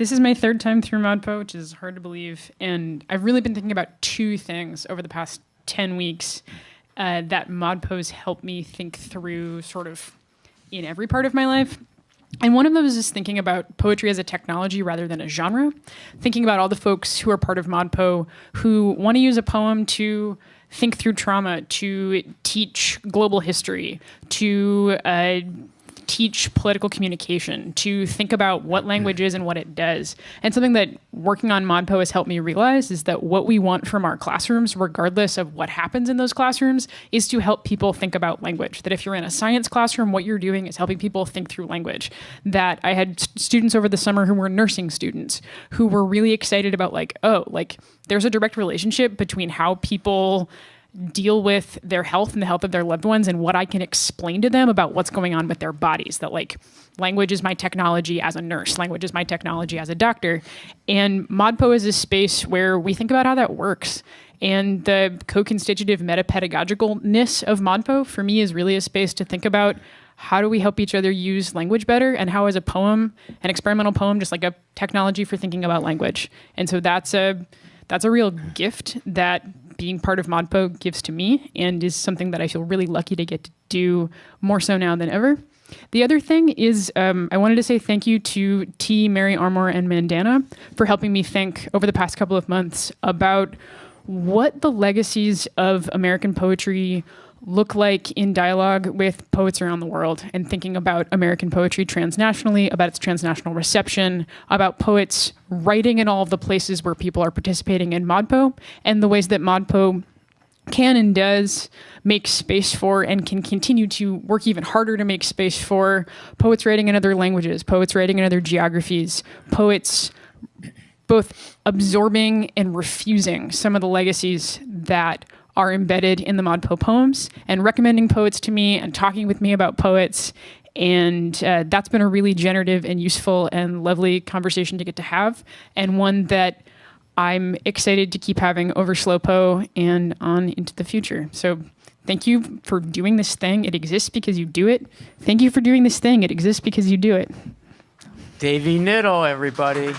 This is my third time through ModPo, which is hard to believe. And I've really been thinking about two things over the past 10 weeks that ModPo's helped me think through sort of in every part of my life. And one of those is thinking about poetry as a technology rather than a genre. Thinking about all the folks who are part of ModPo who want to use a poem to think through trauma, to teach global history, to teach political communication, to think about what language is and what it does. And something that working on ModPo has helped me realize is that what we want from our classrooms, regardless of what happens in those classrooms, is to help people think about language. That if you're in a science classroom, what you're doing is helping people think through language. That I had students over the summer who were nursing students who were really excited about there's a direct relationship between how people deal with their health and the health of their loved ones and what I can explain to them about what's going on with their bodies. That language is my technology as a nurse, language is my technology as a doctor. And ModPo is a space where we think about how that works. And the co-constitutive meta-pedagogicalness of ModPo for me is really a space to think about how do we help each other use language better, and how is a poem, an experimental poem, just like a technology for thinking about language. And so that's a real gift that being part of ModPo gives to me, and is something that I feel really lucky to get to do more so now than ever. The other thing is I wanted to say thank you to T, Mary Armour, and Mandana for helping me think over the past couple of months about what the legacies of American poetry look like in dialogue with poets around the world, and thinking about American poetry transnationally, about its transnational reception, about poets writing in all of the places where people are participating in ModPo, and the ways that ModPo can and does make space for, and can continue to work even harder to make space for, poets writing in other languages, poets writing in other geographies, poets both absorbing and refusing some of the legacies that are embedded in the ModPo poems, and recommending poets to me and talking with me about poets. And that's been a really generative and useful and lovely conversation to get to have, and one that I'm excited to keep having over Slowpo and on into the future. So thank you for doing this thing. It exists because you do it. Thank you for doing this thing. It exists because you do it. Davy Knittle, everybody.